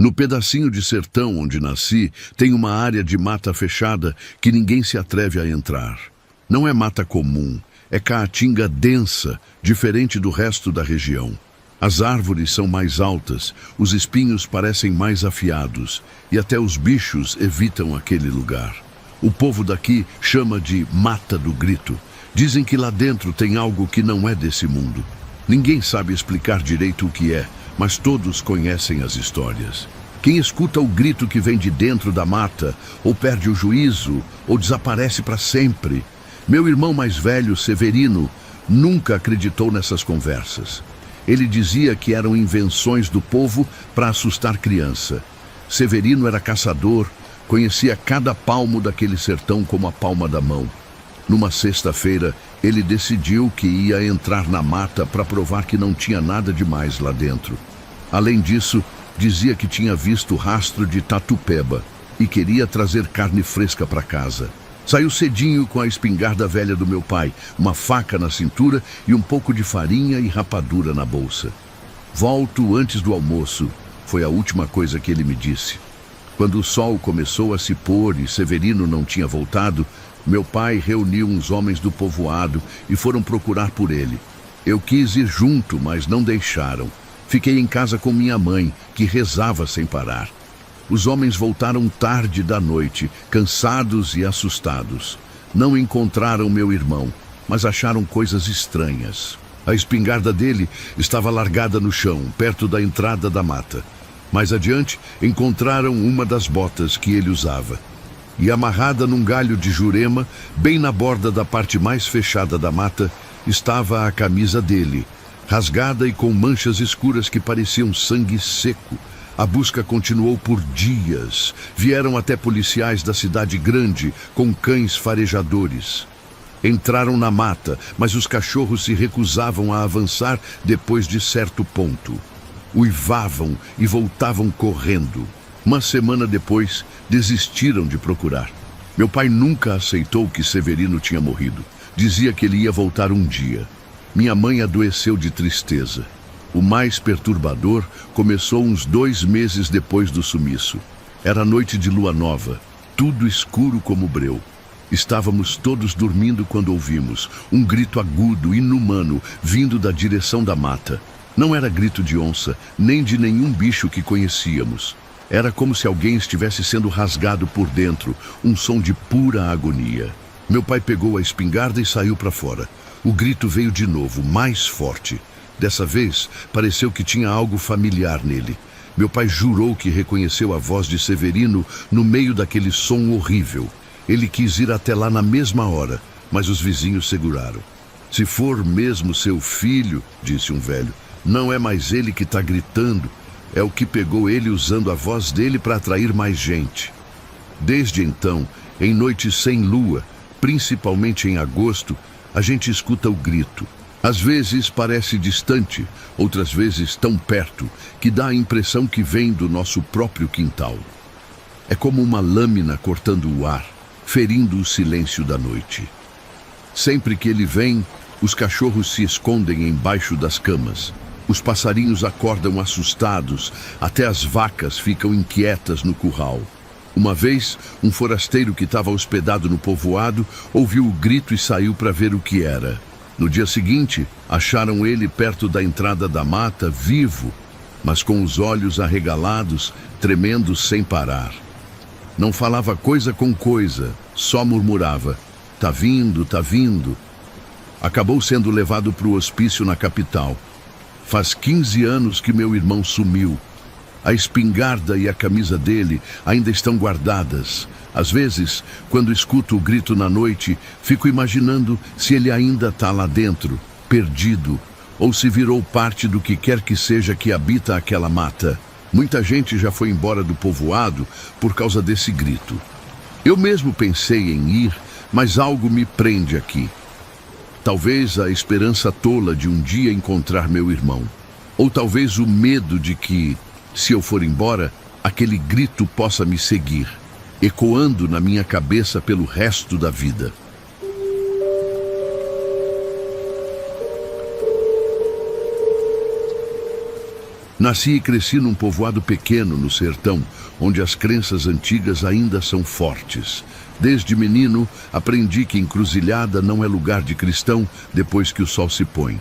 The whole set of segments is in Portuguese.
No pedacinho de sertão onde nasci, tem uma área de mata fechada que ninguém se atreve a entrar. Não é mata comum, é caatinga densa, diferente do resto da região. As árvores são mais altas, os espinhos parecem mais afiados e até os bichos evitam aquele lugar. O povo daqui chama de Mata do Grito. Dizem que lá dentro tem algo que não é desse mundo. Ninguém sabe explicar direito o que é, mas todos conhecem as histórias. Quem escuta o grito que vem de dentro da mata, ou perde o juízo, ou desaparece para sempre. Meu irmão mais velho, Severino, nunca acreditou nessas conversas. Ele dizia que eram invenções do povo para assustar criança. Severino era caçador, conhecia cada palmo daquele sertão como a palma da mão. Numa sexta-feira, ele decidiu que ia entrar na mata para provar que não tinha nada demais lá dentro. Além disso, dizia que tinha visto rastro de tatupeba e queria trazer carne fresca para casa. Saiu cedinho com a espingarda velha do meu pai, uma faca na cintura e um pouco de farinha e rapadura na bolsa. Volto antes do almoço, foi a última coisa que ele me disse. Quando o sol começou a se pôr e Severino não tinha voltado, meu pai reuniu uns homens do povoado e foram procurar por ele. Eu quis ir junto, mas não deixaram. Fiquei em casa com minha mãe, que rezava sem parar. Os homens voltaram tarde da noite, cansados e assustados. Não encontraram meu irmão, mas acharam coisas estranhas. A espingarda dele estava largada no chão, perto da entrada da mata. Mais adiante, encontraram uma das botas que ele usava. E amarrada num galho de jurema, bem na borda da parte mais fechada da mata, estava a camisa dele, rasgada e com manchas escuras que pareciam sangue seco. A busca continuou por dias. Vieram até policiais da cidade grande, com cães farejadores. Entraram na mata, mas os cachorros se recusavam a avançar depois de certo ponto. Uivavam e voltavam correndo. Uma semana depois, desistiram de procurar. Meu pai nunca aceitou que Severino tinha morrido. Dizia que ele ia voltar um dia. Minha mãe adoeceu de tristeza. O mais perturbador começou uns 2 meses depois do sumiço. Era noite de lua nova, tudo escuro como breu. Estávamos todos dormindo quando ouvimos um grito agudo, inumano, vindo da direção da mata. Não era grito de onça, nem de nenhum bicho que conhecíamos. Era como se alguém estivesse sendo rasgado por dentro, um som de pura agonia. Meu pai pegou a espingarda e saiu para fora. O grito veio de novo, mais forte. Dessa vez, pareceu que tinha algo familiar nele. Meu pai jurou que reconheceu a voz de Severino no meio daquele som horrível. Ele quis ir até lá na mesma hora, mas os vizinhos seguraram. Se for mesmo seu filho, disse um velho, não é mais ele que está gritando. É o que pegou ele usando a voz dele para atrair mais gente. Desde então, em noites sem lua, principalmente em agosto, a gente escuta o grito. Às vezes parece distante, outras vezes tão perto, que dá a impressão que vem do nosso próprio quintal. É como uma lâmina cortando o ar, ferindo o silêncio da noite. Sempre que ele vem, os cachorros se escondem embaixo das camas. Os passarinhos acordam assustados, até as vacas ficam inquietas no curral. Uma vez, um forasteiro que estava hospedado no povoado ouviu o grito e saiu para ver o que era. No dia seguinte, acharam ele perto da entrada da mata, vivo, mas com os olhos arregalados, tremendo sem parar. Não falava coisa com coisa, só murmurava, tá vindo, tá vindo. Acabou sendo levado para o hospício na capital. Faz 15 anos que meu irmão sumiu. A espingarda e a camisa dele ainda estão guardadas. Às vezes, quando escuto o grito na noite, fico imaginando se ele ainda está lá dentro, perdido, ou se virou parte do que quer que seja que habita aquela mata. Muita gente já foi embora do povoado por causa desse grito. Eu mesmo pensei em ir, mas algo me prende aqui. Talvez a esperança tola de um dia encontrar meu irmão. Ou talvez o medo de que, se eu for embora, aquele grito possa me seguir, ecoando na minha cabeça pelo resto da vida. Nasci e cresci num povoado pequeno no sertão, onde as crenças antigas ainda são fortes. Desde menino, aprendi que encruzilhada não é lugar de cristão depois que o sol se põe.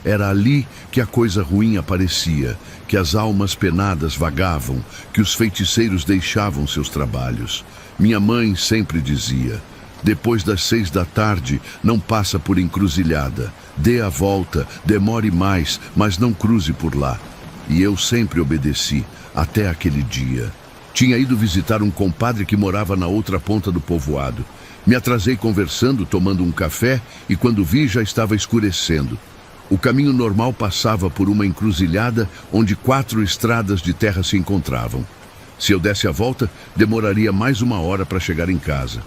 Era ali que a coisa ruim aparecia, que as almas penadas vagavam, que os feiticeiros deixavam seus trabalhos. Minha mãe sempre dizia: depois das 6 da tarde, não passa por encruzilhada. Dê a volta, demore mais, mas não cruze por lá. E eu sempre obedeci, até aquele dia. Tinha ido visitar um compadre que morava na outra ponta do povoado. Me atrasei conversando, tomando um café, e quando vi já estava escurecendo. O caminho normal passava por uma encruzilhada onde 4 estradas de terra se encontravam. Se eu desse a volta, demoraria mais 1 hora para chegar em casa.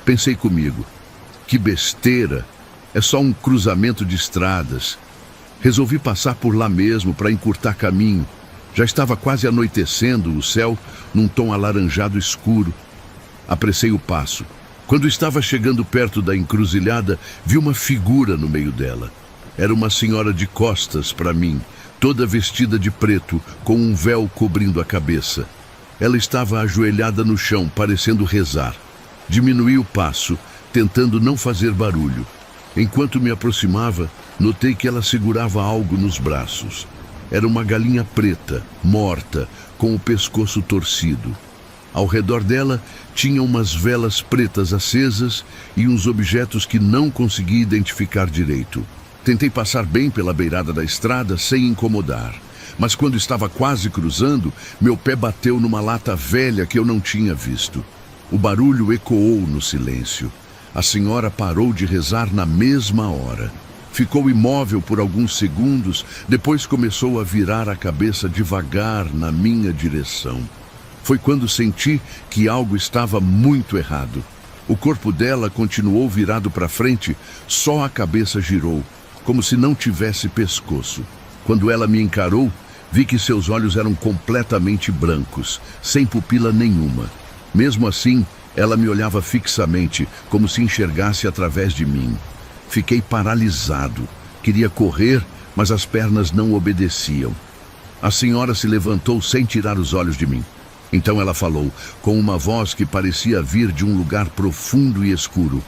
Pensei comigo: que besteira, é só um cruzamento de estradas. Resolvi passar por lá mesmo para encurtar caminho. Já estava quase anoitecendo, o céu num tom alaranjado escuro. Apressei o passo. Quando estava chegando perto da encruzilhada, vi uma figura no meio dela. Era uma senhora de costas para mim, toda vestida de preto, com um véu cobrindo a cabeça. Ela estava ajoelhada no chão, parecendo rezar. Diminuí o passo, tentando não fazer barulho. Enquanto me aproximava, notei que ela segurava algo nos braços. Era uma galinha preta, morta, com o pescoço torcido. Ao redor dela, tinha umas velas pretas acesas e uns objetos que não consegui identificar direito. Tentei passar bem pela beirada da estrada sem incomodar. Mas quando estava quase cruzando, meu pé bateu numa lata velha que eu não tinha visto. O barulho ecoou no silêncio. A senhora parou de rezar na mesma hora. Ficou imóvel por alguns segundos, depois começou a virar a cabeça devagar na minha direção. Foi quando senti que algo estava muito errado. O corpo dela continuou virado para frente, só a cabeça girou, como se não tivesse pescoço. Quando ela me encarou, vi que seus olhos eram completamente brancos, sem pupila nenhuma. Mesmo assim, ela me olhava fixamente, como se enxergasse através de mim. Fiquei paralisado. Queria correr, mas as pernas não obedeciam. A senhora se levantou sem tirar os olhos de mim. Então ela falou, com uma voz que parecia vir de um lugar profundo e escuro: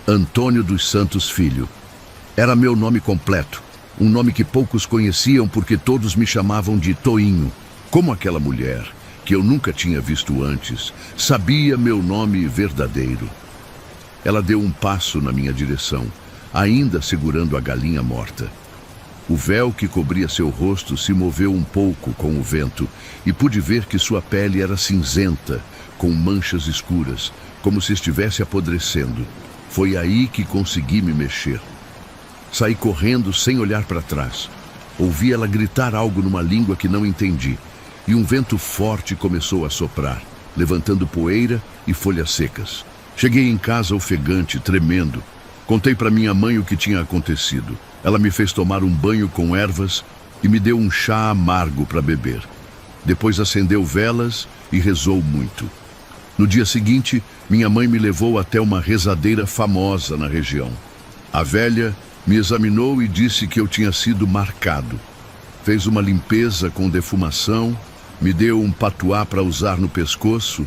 Antônio dos Santos Filho. Era meu nome completo, um nome que poucos conheciam porque todos me chamavam de Toinho. Como aquela mulher, que eu nunca tinha visto antes, sabia meu nome verdadeiro. Ela deu um passo na minha direção, ainda segurando a galinha morta. O véu que cobria seu rosto se moveu um pouco com o vento e pude ver que sua pele era cinzenta, com manchas escuras, como se estivesse apodrecendo. Foi aí que consegui me mexer. Saí correndo sem olhar para trás. Ouvi ela gritar algo numa língua que não entendi, e um vento forte começou a soprar, levantando poeira e folhas secas. Cheguei em casa ofegante, tremendo. Contei para minha mãe o que tinha acontecido. Ela me fez tomar um banho com ervas e me deu um chá amargo para beber. Depois acendeu velas e rezou muito. No dia seguinte, minha mãe me levou até uma rezadeira famosa na região. A velha me examinou e disse que eu tinha sido marcado. Fez uma limpeza com defumação, me deu um patuá para usar no pescoço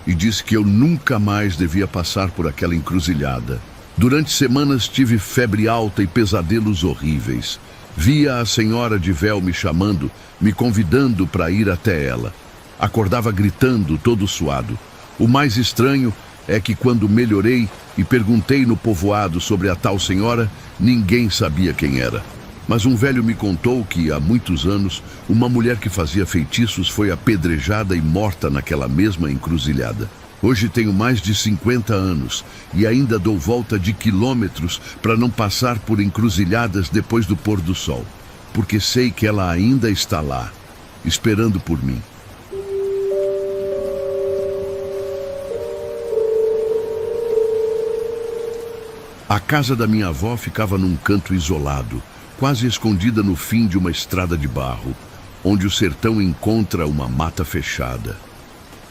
e disse que eu nunca mais devia passar por aquela encruzilhada. Durante semanas tive febre alta e pesadelos horríveis. Via a senhora de véu me chamando, me convidando para ir até ela. Acordava gritando, todo suado. O mais estranho é que quando melhorei e perguntei no povoado sobre a tal senhora, ninguém sabia quem era. Mas um velho me contou que, há muitos anos, uma mulher que fazia feitiços foi apedrejada e morta naquela mesma encruzilhada. Hoje tenho mais de 50 anos e ainda dou volta de quilômetros para não passar por encruzilhadas depois do pôr do sol, porque sei que ela ainda está lá, esperando por mim. A casa da minha avó ficava num canto isolado, quase escondida no fim de uma estrada de barro, onde o sertão encontra uma mata fechada.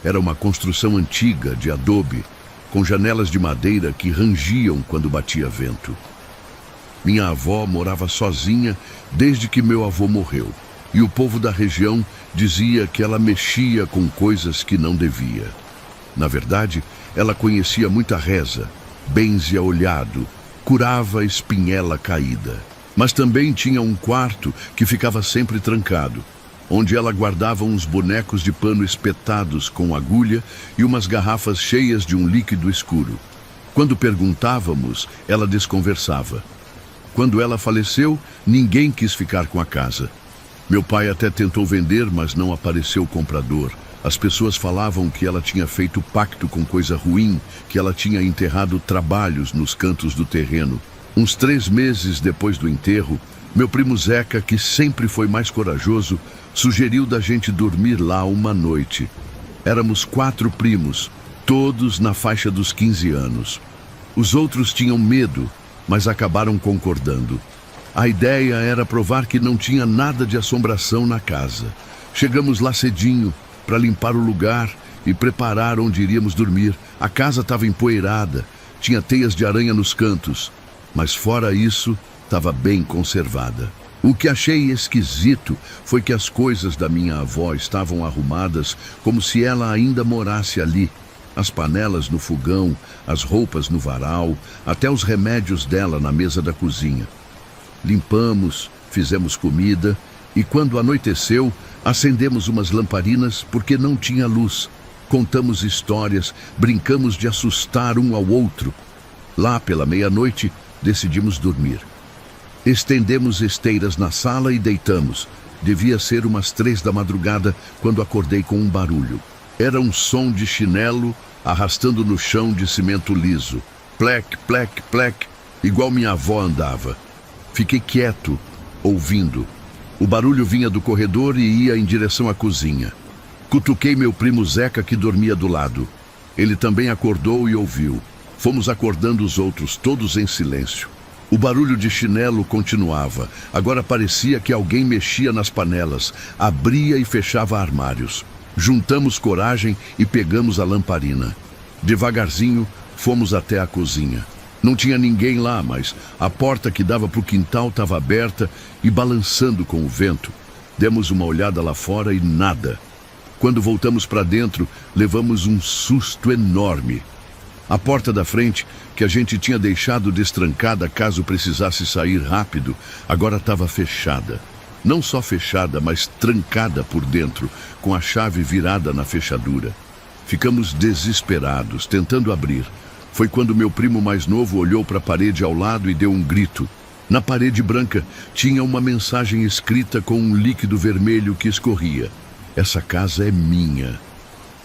Era uma construção antiga, de adobe, com janelas de madeira que rangiam quando batia vento. Minha avó morava sozinha desde que meu avô morreu. e o povo da região dizia que ela mexia com coisas que não devia. Na verdade, ela conhecia muita reza, benzia olhado, curava espinhela caída. Mas também tinha um quarto que ficava sempre trancado, onde ela guardava uns bonecos de pano espetados com agulha e umas garrafas cheias de um líquido escuro. Quando perguntávamos, ela desconversava. Quando ela faleceu, ninguém quis ficar com a casa. Meu pai até tentou vender, mas não apareceu comprador. As pessoas falavam que ela tinha feito pacto com coisa ruim, que ela tinha enterrado trabalhos nos cantos do terreno. Uns 3 meses depois do enterro, meu primo Zeca, que sempre foi mais corajoso, sugeriu da gente dormir lá uma noite. Éramos 4 primos, todos na faixa dos 15 anos. Os outros tinham medo, mas acabaram concordando. A ideia era provar que não tinha nada de assombração na casa. Chegamos lá cedinho para limpar o lugar e preparar onde iríamos dormir. A casa estava empoeirada, tinha teias de aranha nos cantos, mas fora isso, estava bem conservada. O que achei esquisito foi que as coisas da minha avó estavam arrumadas como se ela ainda morasse ali. As panelas no fogão, as roupas no varal, até os remédios dela na mesa da cozinha. Limpamos, fizemos comida e quando anoiteceu, acendemos umas lamparinas porque não tinha luz. Contamos histórias, brincamos de assustar um ao outro. Lá pela meia-noite, decidimos dormir. Estendemos esteiras na sala e deitamos. Devia ser umas 3 da madrugada quando acordei com um barulho. Era um som de chinelo arrastando no chão de cimento liso. Plec, plec, plec, igual minha avó andava. Fiquei quieto, ouvindo. O barulho vinha do corredor e ia em direção à cozinha. Cutuquei meu primo Zeca, que dormia do lado. Ele também acordou e ouviu. Fomos acordando os outros, todos em silêncio. O barulho de chinelo continuava. Agora parecia que alguém mexia nas panelas, abria e fechava armários. Juntamos coragem e pegamos a lamparina. Devagarzinho, fomos até a cozinha. Não tinha ninguém lá, mas a porta que dava para o quintal estava aberta e balançando com o vento. Demos uma olhada lá fora e nada. Quando voltamos para dentro, levamos um susto enorme. A porta da frente, que a gente tinha deixado destrancada caso precisasse sair rápido, agora estava fechada. Não só fechada, mas trancada por dentro, com a chave virada na fechadura. Ficamos desesperados, tentando abrir. Foi quando meu primo mais novo olhou para a parede ao lado e deu um grito. Na parede branca tinha uma mensagem escrita com um líquido vermelho que escorria. Essa casa é minha.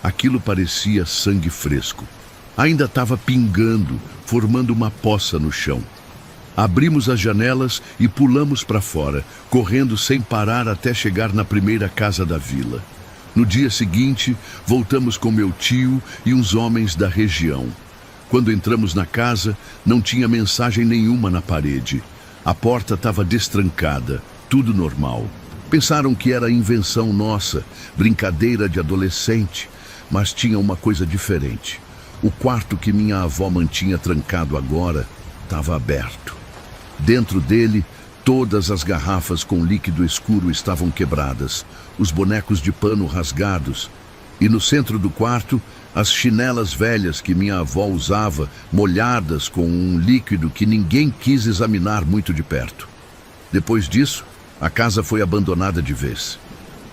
Aquilo parecia sangue fresco. Ainda estava pingando, formando uma poça no chão. Abrimos as janelas e pulamos para fora, correndo sem parar até chegar na primeira casa da vila. No dia seguinte, voltamos com meu tio e uns homens da região. Quando entramos na casa, não tinha mensagem nenhuma na parede. A porta estava destrancada, tudo normal. Pensaram que era invenção nossa, brincadeira de adolescente, mas tinha uma coisa diferente. O quarto que minha avó mantinha trancado agora estava aberto. Dentro dele, todas as garrafas com líquido escuro estavam quebradas, os bonecos de pano rasgados, e no centro do quarto, as chinelas velhas que minha avó usava, molhadas com um líquido que ninguém quis examinar muito de perto. Depois disso, a casa foi abandonada de vez.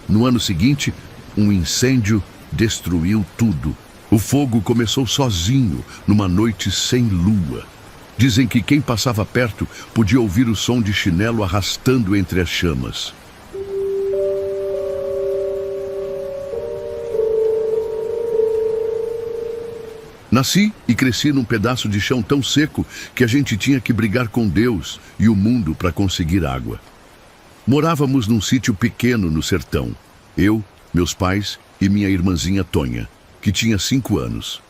No ano seguinte, um incêndio destruiu tudo. O fogo começou sozinho, numa noite sem lua. Dizem que quem passava perto podia ouvir o som de chinelo arrastando entre as chamas. Nasci e cresci num pedaço de chão tão seco que a gente tinha que brigar com Deus e o mundo para conseguir água. Morávamos num sítio pequeno no sertão. Eu, meus pais e minha irmãzinha Tonha, que tinha 5 anos.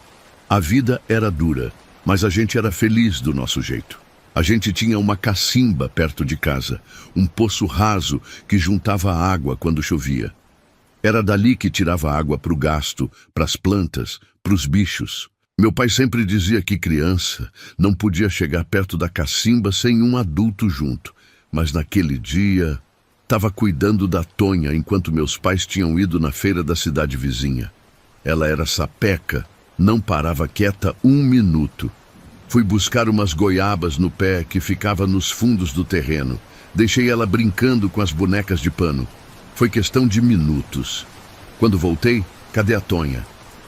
A vida era dura, mas a gente era feliz do nosso jeito. A gente tinha uma cacimba perto de casa, um poço raso que juntava água quando chovia. Era dali que tirava água para o gasto, para as plantas, para os bichos. Meu pai sempre dizia que criança não podia chegar perto da cacimba sem um adulto junto. Mas naquele dia, estava cuidando da Tonha enquanto meus pais tinham ido na feira da cidade vizinha. Ela era sapeca, não parava quieta um minuto. Fui buscar umas goiabas no pé que ficava nos fundos do terreno. Deixei ela brincando com as bonecas de pano. Foi questão de minutos. Quando voltei, cadê a Tonha?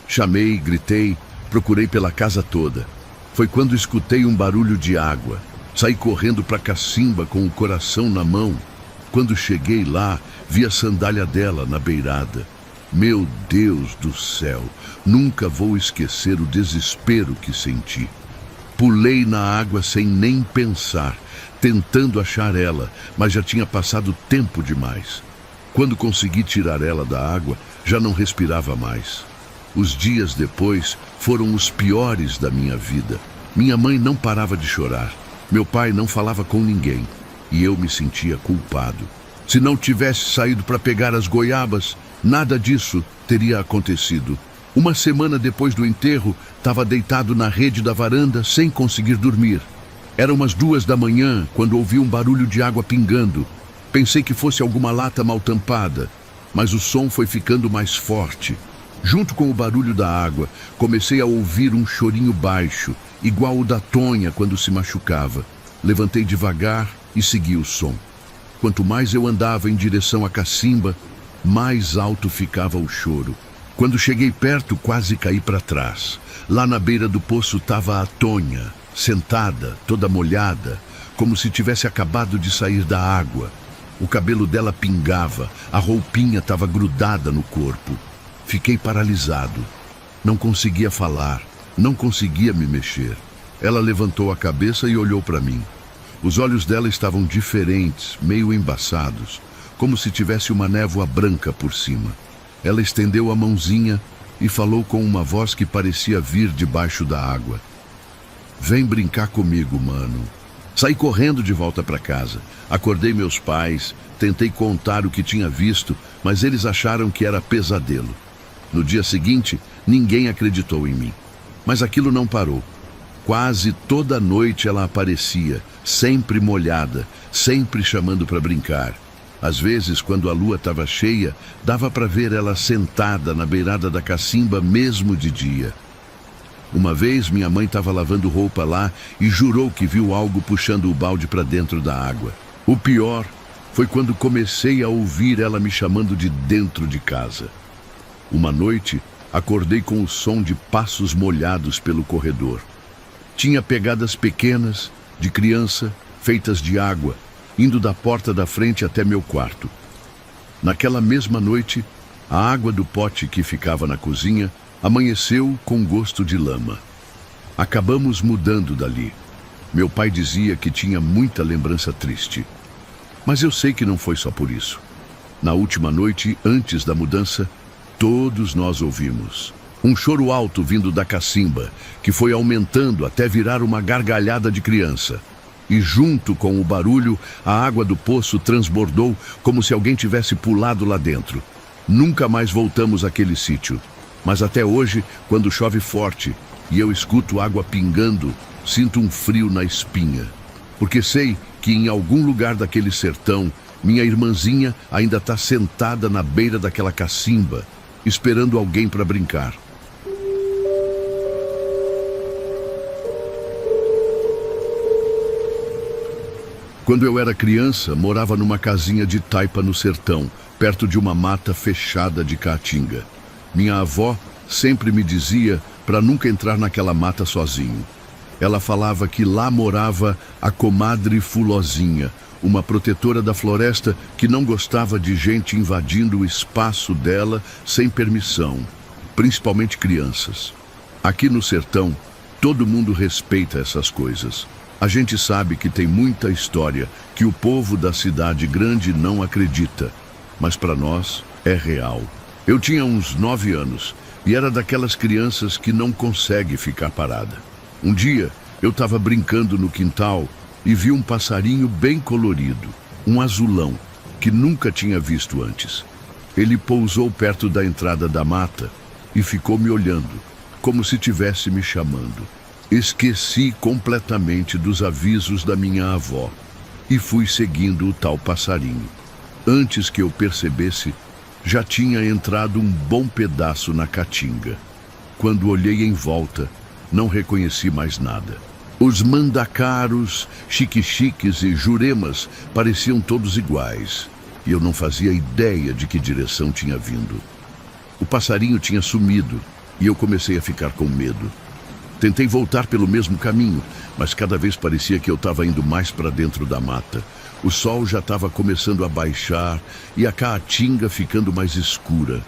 Chamei, gritei, procurei pela casa toda. Foi quando escutei um barulho de água. Saí correndo para a cacimba com o coração na mão. Quando cheguei lá, vi a sandália dela na beirada. Meu Deus do céu, nunca vou esquecer o desespero que senti. Pulei na água sem nem pensar, tentando achar ela, mas já tinha passado tempo demais. Quando consegui tirar ela da água, já não respirava mais. Os dias depois foram os piores da minha vida. Minha mãe não parava de chorar. Meu pai não falava com ninguém. E eu me sentia culpado. Se não tivesse saído para pegar as goiabas, nada disso teria acontecido. Uma semana depois do enterro, estava deitado na rede da varanda sem conseguir dormir. Eram umas 2 da manhã quando ouvi um barulho de água pingando. Pensei que fosse alguma lata mal tampada, mas o som foi ficando mais forte. Junto com o barulho da água, comecei a ouvir um chorinho baixo, igual o da Tonha quando se machucava. Levantei devagar e segui o som. Quanto mais eu andava em direção à cacimba, mais alto ficava o choro. Quando cheguei perto, quase caí para trás. Lá na beira do poço estava a Tonha, sentada, toda molhada, como se tivesse acabado de sair da água. O cabelo dela pingava, a roupinha estava grudada no corpo. Fiquei paralisado. Não conseguia falar, não conseguia me mexer. Ela levantou a cabeça e olhou para mim. Os olhos dela estavam diferentes, meio embaçados, como se tivesse uma névoa branca por cima. Ela estendeu a mãozinha e falou com uma voz que parecia vir debaixo da água. Vem brincar comigo, mano. Saí correndo de volta para casa. Acordei meus pais, tentei contar o que tinha visto, mas eles acharam que era pesadelo. No dia seguinte, ninguém acreditou em mim. Mas aquilo não parou. Quase toda noite ela aparecia, sempre molhada, sempre chamando para brincar. Às vezes, quando a lua estava cheia, dava para ver ela sentada na beirada da cacimba mesmo de dia. Uma vez, minha mãe estava lavando roupa lá e jurou que viu algo puxando o balde para dentro da água. O pior foi quando comecei a ouvir ela me chamando de dentro de casa. Uma noite, acordei com o som de passos molhados pelo corredor. Tinha pegadas pequenas, de criança, feitas de água, indo da porta da frente até meu quarto. Naquela mesma noite, a água do pote que ficava na cozinha amanheceu com gosto de lama. Acabamos mudando dali. Meu pai dizia que tinha muita lembrança triste. Mas eu sei que não foi só por isso. Na última noite, antes da mudança, todos nós ouvimos um choro alto vindo da cacimba, que foi aumentando até virar uma gargalhada de criança. E junto com o barulho, a água do poço transbordou como se alguém tivesse pulado lá dentro. Nunca mais voltamos àquele sítio. Mas até hoje, quando chove forte e eu escuto água pingando, sinto um frio na espinha. Porque sei que em algum lugar daquele sertão, minha irmãzinha ainda está sentada na beira daquela cacimba, esperando alguém para brincar. Quando eu era criança, morava numa casinha de taipa no sertão, perto de uma mata fechada de caatinga. Minha avó sempre me dizia para nunca entrar naquela mata sozinho. Ela falava que lá morava a comadre Fulozinha, uma protetora da floresta que não gostava de gente invadindo o espaço dela sem permissão, principalmente crianças. Aqui no sertão, todo mundo respeita essas coisas. A gente sabe que tem muita história que o povo da cidade grande não acredita, mas para nós é real. Eu tinha uns 9 anos e era daquelas crianças que não consegue ficar parada. Um dia, eu estava brincando no quintal e vi um passarinho bem colorido, um azulão, que nunca tinha visto antes. Ele pousou perto da entrada da mata e ficou me olhando, como se estivesse me chamando. Esqueci completamente dos avisos da minha avó e fui seguindo o tal passarinho. Antes que eu percebesse, já tinha entrado um bom pedaço na caatinga. Quando olhei em volta, não reconheci mais nada. Os mandacaros, xique-xiques e juremas pareciam todos iguais, e eu não fazia ideia de que direção tinha vindo. O passarinho tinha sumido, e eu comecei a ficar com medo. Tentei voltar pelo mesmo caminho, mas cada vez parecia que eu estava indo mais para dentro da mata. O sol já estava começando a baixar e a caatinga ficando mais escura.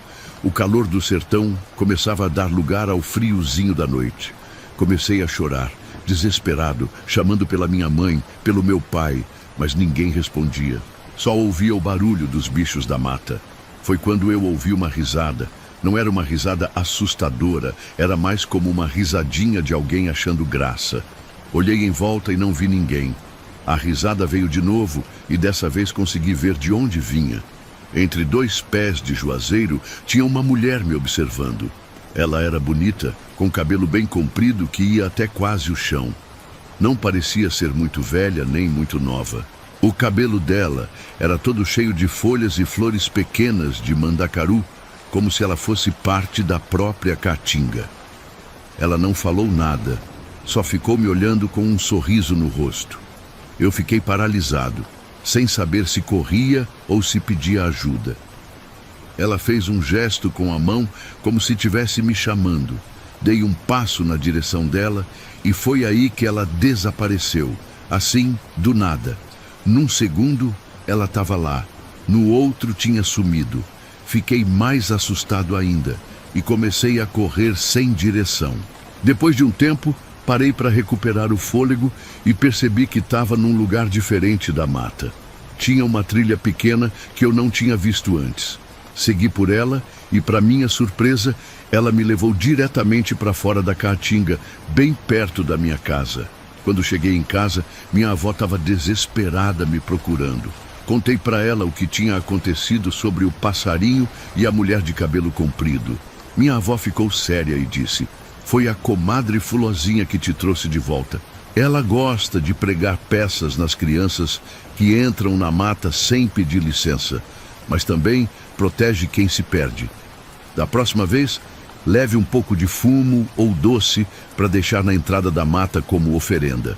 O calor do sertão começava a dar lugar ao friozinho da noite. Comecei a chorar, desesperado, chamando pela minha mãe, pelo meu pai, mas ninguém respondia. Só ouvia o barulho dos bichos da mata. Foi quando eu ouvi uma risada. Não era uma risada assustadora, era mais como uma risadinha de alguém achando graça. Olhei em volta e não vi ninguém. A risada veio de novo e dessa vez consegui ver de onde vinha. Entre dois pés de juazeiro tinha uma mulher me observando. Ela era bonita, com cabelo bem comprido que ia até quase o chão. Não parecia ser muito velha nem muito nova. O cabelo dela era todo cheio de folhas e flores pequenas de mandacaru, como se ela fosse parte da própria caatinga. Ela não falou nada, só ficou me olhando com um sorriso no rosto. Eu fiquei paralisado, sem saber se corria ou se pedia ajuda. Ela fez um gesto com a mão, como se estivesse me chamando. Dei um passo na direção dela e foi aí que ela desapareceu, assim, do nada. Num segundo, ela estava lá, no outro tinha sumido. Fiquei mais assustado ainda e comecei a correr sem direção. Depois de um tempo, parei para recuperar o fôlego e percebi que estava num lugar diferente da mata. Tinha uma trilha pequena que eu não tinha visto antes. Segui por ela e, para minha surpresa, ela me levou diretamente para fora da caatinga, bem perto da minha casa. Quando cheguei em casa, minha avó estava desesperada me procurando. Contei para ela o que tinha acontecido sobre o passarinho e a mulher de cabelo comprido. Minha avó ficou séria e disse: "Foi a comadre Fulozinha que te trouxe de volta. Ela gosta de pregar peças nas crianças que entram na mata sem pedir licença, mas também protege quem se perde. Da próxima vez, leve um pouco de fumo ou doce para deixar na entrada da mata como oferenda."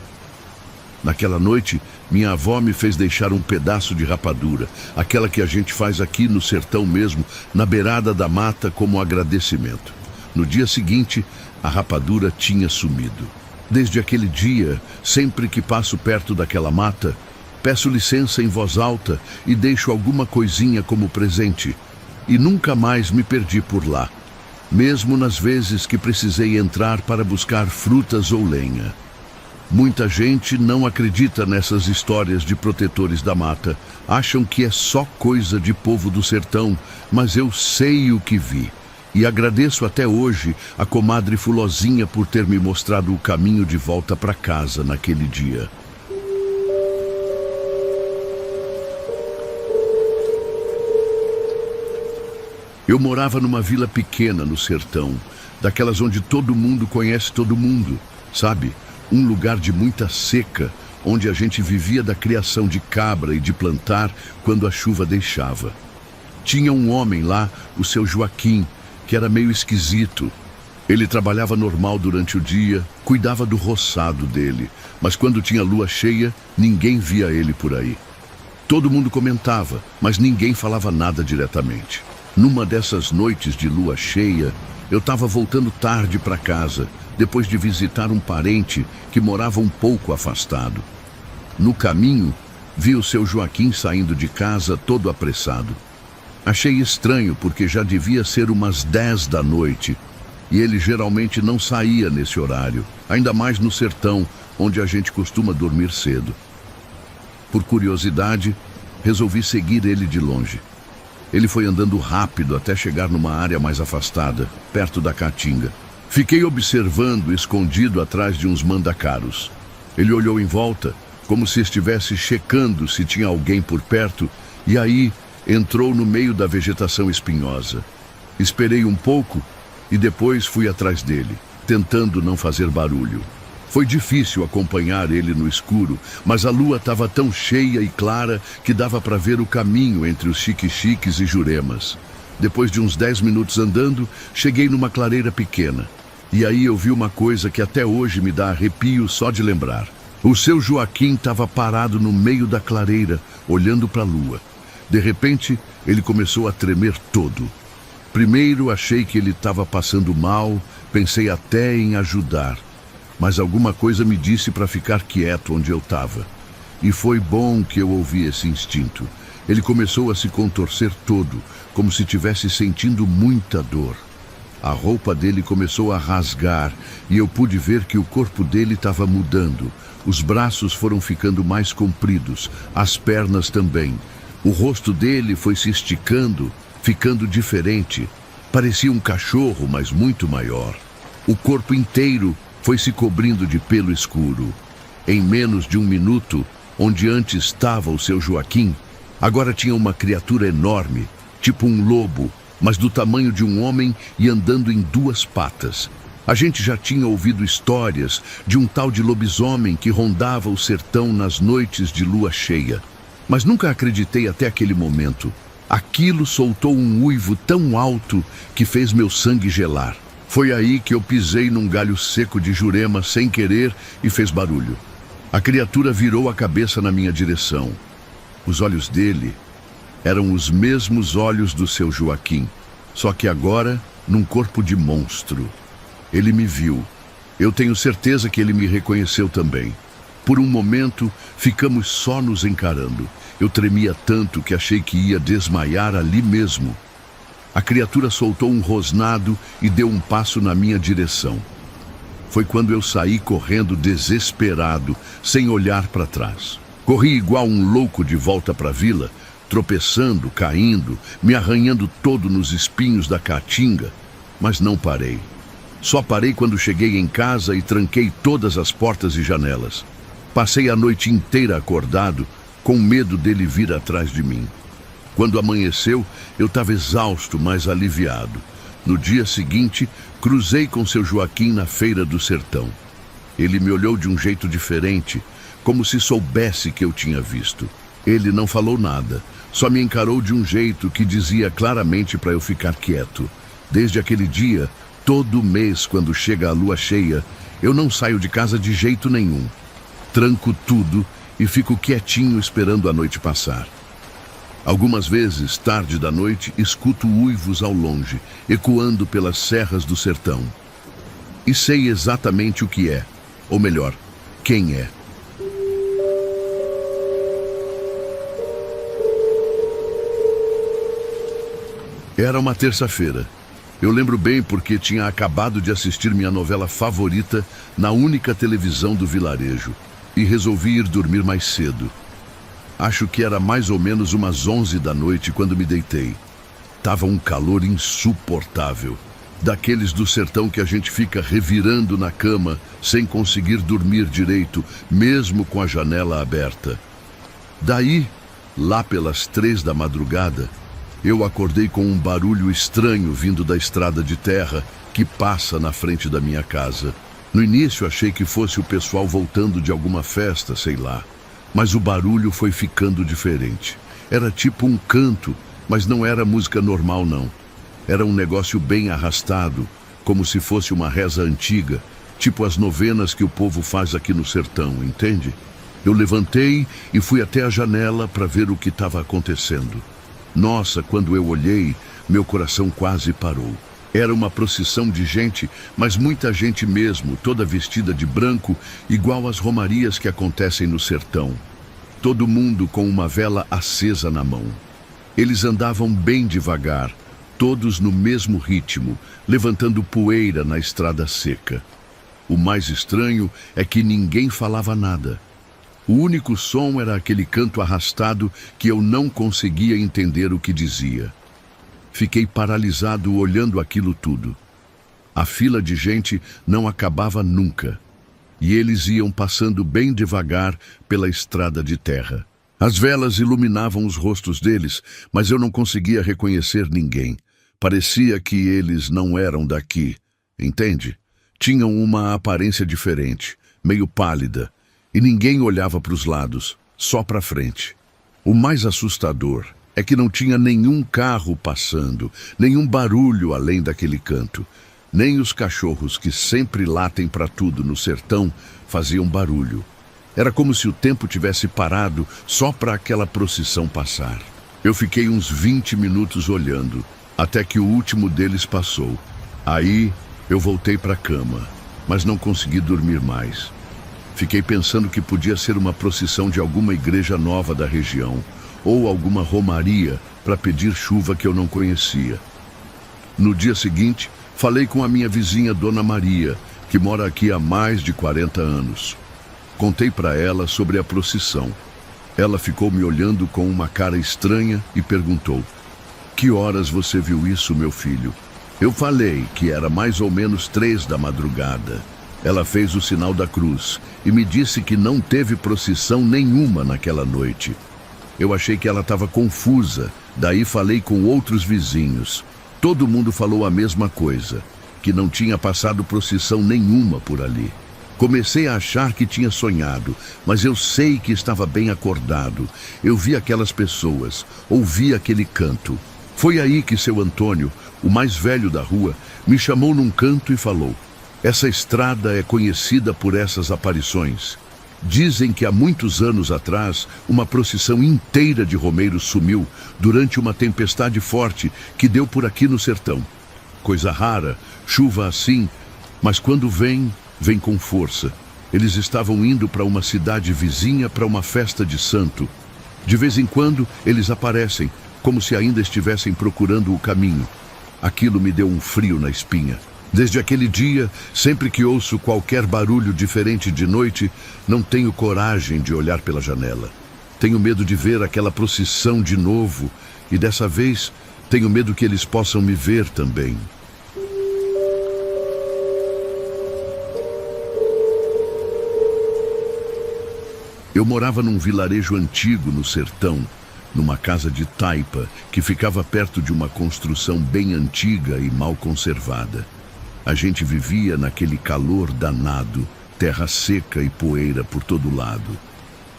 Naquela noite, minha avó me fez deixar um pedaço de rapadura, aquela que a gente faz aqui no sertão mesmo, na beirada da mata como agradecimento. No dia seguinte, a rapadura tinha sumido. Desde aquele dia, sempre que passo perto daquela mata, peço licença em voz alta e deixo alguma coisinha como presente. E nunca mais me perdi por lá, mesmo nas vezes que precisei entrar para buscar frutas ou lenha. Muita gente não acredita nessas histórias de protetores da mata. Acham que é só coisa de povo do sertão, mas eu sei o que vi. E agradeço até hoje a comadre Fulozinha por ter me mostrado o caminho de volta para casa naquele dia. Eu morava numa vila pequena no sertão, daquelas onde todo mundo conhece todo mundo, sabe? Um lugar de muita seca, onde a gente vivia da criação de cabra e de plantar quando a chuva deixava. Tinha um homem lá, o seu Joaquim, que era meio esquisito. Ele trabalhava normal durante o dia, cuidava do roçado dele, mas quando tinha lua cheia, ninguém via ele por aí. Todo mundo comentava, mas ninguém falava nada diretamente. Numa dessas noites de lua cheia, eu estava voltando tarde para casa, depois de visitar um parente que morava um pouco afastado. No caminho, vi o seu Joaquim saindo de casa todo apressado. Achei estranho porque já devia ser umas 10 da noite e ele geralmente não saía nesse horário, ainda mais no sertão, onde a gente costuma dormir cedo. Por curiosidade, resolvi seguir ele de longe. Ele foi andando rápido até chegar numa área mais afastada, perto da caatinga. Fiquei observando, escondido atrás de uns mandacaros. Ele olhou em volta, como se estivesse checando se tinha alguém por perto, e aí entrou no meio da vegetação espinhosa. Esperei um pouco e depois fui atrás dele, tentando não fazer barulho. Foi difícil acompanhar ele no escuro, mas a lua estava tão cheia e clara que dava para ver o caminho entre os xique-xiques e juremas. Depois de uns 10 minutos andando, cheguei numa clareira pequena. E aí eu vi uma coisa que até hoje me dá arrepio só de lembrar. O seu Joaquim estava parado no meio da clareira, olhando para a lua. De repente, ele começou a tremer todo. Primeiro achei que ele estava passando mal, pensei até em ajudar. Mas alguma coisa me disse para ficar quieto onde eu estava. E foi bom que eu ouvi esse instinto. Ele começou a se contorcer todo, como se estivesse sentindo muita dor. A roupa dele começou a rasgar e eu pude ver que o corpo dele estava mudando. Os braços foram ficando mais compridos, as pernas também. O rosto dele foi se esticando, ficando diferente. Parecia um cachorro, mas muito maior. O corpo inteiro foi se cobrindo de pelo escuro. Em menos de um minuto, onde antes estava o seu Joaquim, agora tinha uma criatura enorme, tipo um lobo, mas do tamanho de um homem e andando em 2 patas. A gente já tinha ouvido histórias de um tal de lobisomem que rondava o sertão nas noites de lua cheia. Mas nunca acreditei até aquele momento. Aquilo soltou um uivo tão alto que fez meu sangue gelar. Foi aí que eu pisei num galho seco de jurema sem querer e fez barulho. A criatura virou a cabeça na minha direção. Os olhos dele eram os mesmos olhos do seu Joaquim, só que agora num corpo de monstro. Ele me viu. Eu tenho certeza que ele me reconheceu também. Por um momento, ficamos só nos encarando. Eu tremia tanto que achei que ia desmaiar ali mesmo. A criatura soltou um rosnado e deu um passo na minha direção. Foi quando eu saí correndo desesperado, sem olhar para trás. Corri igual um louco de volta para a vila, tropeçando, caindo, me arranhando todo nos espinhos da caatinga, mas não parei. Só parei quando cheguei em casa e tranquei todas as portas e janelas. Passei a noite inteira acordado, com medo dele vir atrás de mim. Quando amanheceu, eu estava exausto, mas aliviado. No dia seguinte, cruzei com seu Joaquim na feira do sertão. Ele me olhou de um jeito diferente, como se soubesse que eu tinha visto. Ele não falou nada, só me encarou de um jeito que dizia claramente para eu ficar quieto. Desde aquele dia, todo mês, quando chega a lua cheia, eu não saio de casa de jeito nenhum. Tranco tudo e fico quietinho esperando a noite passar. Algumas vezes, tarde da noite, escuto uivos ao longe, ecoando pelas serras do sertão. E sei exatamente o que é, ou melhor, quem é. Era uma terça-feira. Eu lembro bem porque tinha acabado de assistir minha novela favorita na única televisão do vilarejo e resolvi ir dormir mais cedo. Acho que era mais ou menos umas 11 da noite quando me deitei. Tava um calor insuportável, daqueles do sertão que a gente fica revirando na cama sem conseguir dormir direito, mesmo com a janela aberta. Daí, lá pelas 3 da madrugada, eu acordei com um barulho estranho vindo da estrada de terra que passa na frente da minha casa. No início achei que fosse o pessoal voltando de alguma festa, sei lá. Mas o barulho foi ficando diferente. Era tipo um canto, mas não era música normal não. Era um negócio bem arrastado, como se fosse uma reza antiga, tipo as novenas que o povo faz aqui no sertão, entende? Eu levantei e fui até a janela para ver o que estava acontecendo. Nossa, quando eu olhei, meu coração quase parou. Era uma procissão de gente, mas muita gente mesmo, toda vestida de branco, igual às romarias que acontecem no sertão. Todo mundo com uma vela acesa na mão. Eles andavam bem devagar, todos no mesmo ritmo, levantando poeira na estrada seca. O mais estranho é que ninguém falava nada. O único som era aquele canto arrastado que eu não conseguia entender o que dizia. Fiquei paralisado olhando aquilo tudo. A fila de gente não acabava nunca. E eles iam passando bem devagar pela estrada de terra. As velas iluminavam os rostos deles, mas eu não conseguia reconhecer ninguém. Parecia que eles não eram daqui, entende? Tinham uma aparência diferente, meio pálida, e ninguém olhava para os lados, só para frente. O mais assustador é que não tinha nenhum carro passando, nenhum barulho além daquele canto. Nem os cachorros que sempre latem para tudo no sertão faziam barulho. Era como se o tempo tivesse parado só para aquela procissão passar. Eu fiquei uns 20 minutos olhando, até que o último deles passou. Aí eu voltei para a cama, mas não consegui dormir mais. Fiquei pensando que podia ser uma procissão de alguma igreja nova da região, ou alguma romaria para pedir chuva que eu não conhecia. No dia seguinte, falei com a minha vizinha Dona Maria, que mora aqui há mais de 40 anos. Contei para ela sobre a procissão. Ela ficou me olhando com uma cara estranha e perguntou: "Que horas você viu isso, meu filho?" Eu falei que era mais ou menos 3 da madrugada. Ela fez o sinal da cruz e me disse que não teve procissão nenhuma naquela noite. Eu achei que ela estava confusa, daí falei com outros vizinhos. Todo mundo falou a mesma coisa, que não tinha passado procissão nenhuma por ali. Comecei a achar que tinha sonhado, mas eu sei que estava bem acordado. Eu vi aquelas pessoas, ouvi aquele canto. Foi aí que seu Antônio, o mais velho da rua, me chamou num canto e falou: "Essa estrada é conhecida por essas aparições. Dizem que há muitos anos atrás, uma procissão inteira de romeiros sumiu durante uma tempestade forte que deu por aqui no sertão. Coisa rara, chuva assim, mas quando vem, vem com força. Eles estavam indo para uma cidade vizinha para uma festa de santo. De vez em quando, eles aparecem, como se ainda estivessem procurando o caminho. Aquilo me deu um frio na espinha. Desde aquele dia, sempre que ouço qualquer barulho diferente de noite, não tenho coragem de olhar pela janela. Tenho medo de ver aquela procissão de novo, e dessa vez tenho medo que eles possam me ver também." Eu morava num vilarejo antigo no sertão, numa casa de taipa que ficava perto de uma construção bem antiga e mal conservada. A gente vivia naquele calor danado, terra seca e poeira por todo lado.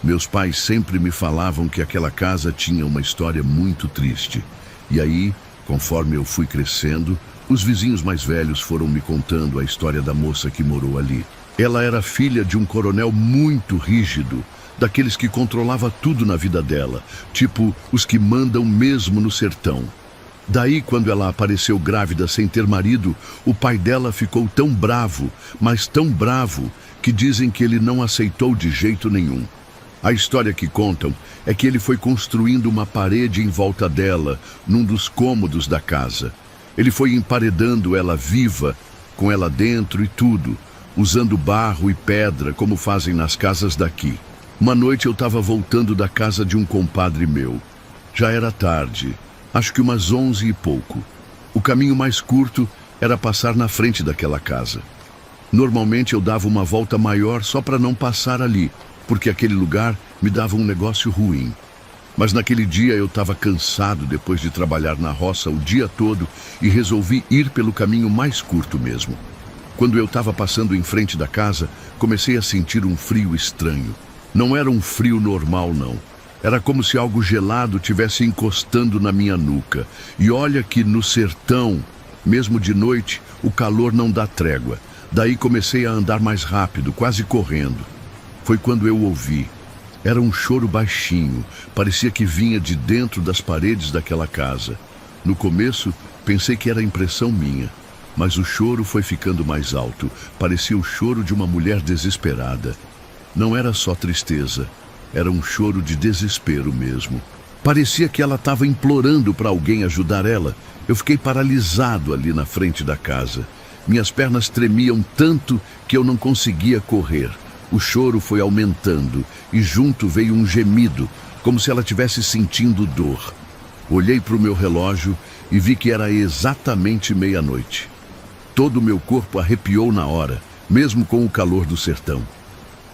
Meus pais sempre me falavam que aquela casa tinha uma história muito triste. E aí, conforme eu fui crescendo, os vizinhos mais velhos foram me contando a história da moça que morou ali. Ela era filha de um coronel muito rígido, daqueles que controlava tudo na vida dela, tipo os que mandam mesmo no sertão. Daí, quando ela apareceu grávida sem ter marido, o pai dela ficou tão bravo, mas tão bravo, que dizem que ele não aceitou de jeito nenhum. A história que contam é que ele foi construindo uma parede em volta dela, num dos cômodos da casa. Ele foi emparedando ela viva, com ela dentro e tudo, usando barro e pedra, como fazem nas casas daqui. Uma noite eu estava voltando da casa de um compadre meu. Já era tarde, acho que umas 11 e pouco. O caminho mais curto era passar na frente daquela casa. Normalmente eu dava uma volta maior só para não passar ali, porque aquele lugar me dava um negócio ruim. Mas naquele dia eu estava cansado depois de trabalhar na roça o dia todo e resolvi ir pelo caminho mais curto mesmo. Quando eu estava passando em frente da casa, comecei a sentir um frio estranho. Não era um frio normal, não. Era como se algo gelado tivesse encostando na minha nuca. E olha que no sertão, mesmo de noite, o calor não dá trégua. Daí comecei a andar mais rápido, quase correndo. Foi quando eu ouvi. Era um choro baixinho, parecia que vinha de dentro das paredes daquela casa. No começo, pensei que era impressão minha, mas o choro foi ficando mais alto. Parecia o choro de uma mulher desesperada. Não era só tristeza, era um choro de desespero mesmo. Parecia que ela estava implorando para alguém ajudar ela. Eu fiquei paralisado ali na frente da casa. Minhas pernas tremiam tanto que eu não conseguia correr. O choro foi aumentando e junto veio um gemido, como se ela estivesse sentindo dor. Olhei para o meu relógio e vi que era exatamente meia-noite. Todo o meu corpo arrepiou na hora, mesmo com o calor do sertão.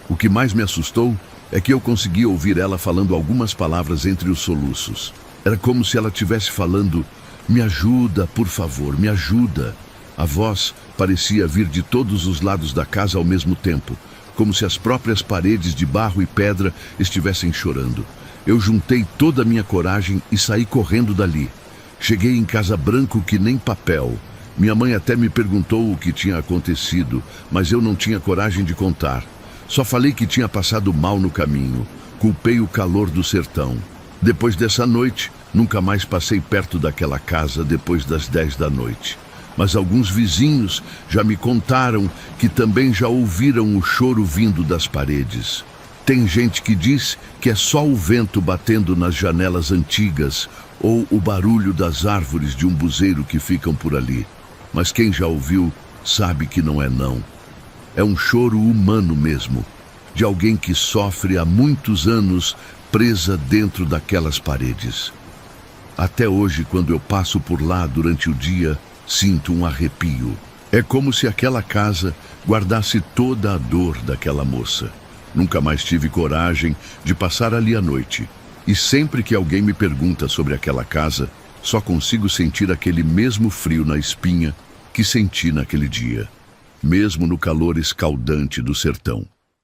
O que mais me assustou é que eu conseguia ouvir ela falando algumas palavras entre os soluços. Era como se ela estivesse falando: "Me ajuda, por favor, me ajuda." A voz parecia vir de todos os lados da casa ao mesmo tempo, como se as próprias paredes de barro e pedra estivessem chorando. Eu juntei toda a minha coragem e saí correndo dali. Cheguei em casa branco que nem papel. Minha mãe até me perguntou o que tinha acontecido, mas eu não tinha coragem de contar. Só falei que tinha passado mal no caminho. Culpei o calor do sertão. Depois dessa noite, nunca mais passei perto daquela casa depois das 10 da noite. Mas alguns vizinhos já me contaram que também já ouviram o choro vindo das paredes. Tem gente que diz que é só o vento batendo nas janelas antigas ou o barulho das árvores de um buzeiro que ficam por ali. Mas quem já ouviu sabe que não é não. É um choro humano mesmo, de alguém que sofre há muitos anos presa dentro daquelas paredes. Até hoje, quando eu passo por lá durante o dia, sinto um arrepio. É como se aquela casa guardasse toda a dor daquela moça. Nunca mais tive coragem de passar ali à noite. E sempre que alguém me pergunta sobre aquela casa, só consigo sentir aquele mesmo frio na espinha que senti naquele dia, mesmo no calor escaldante do sertão.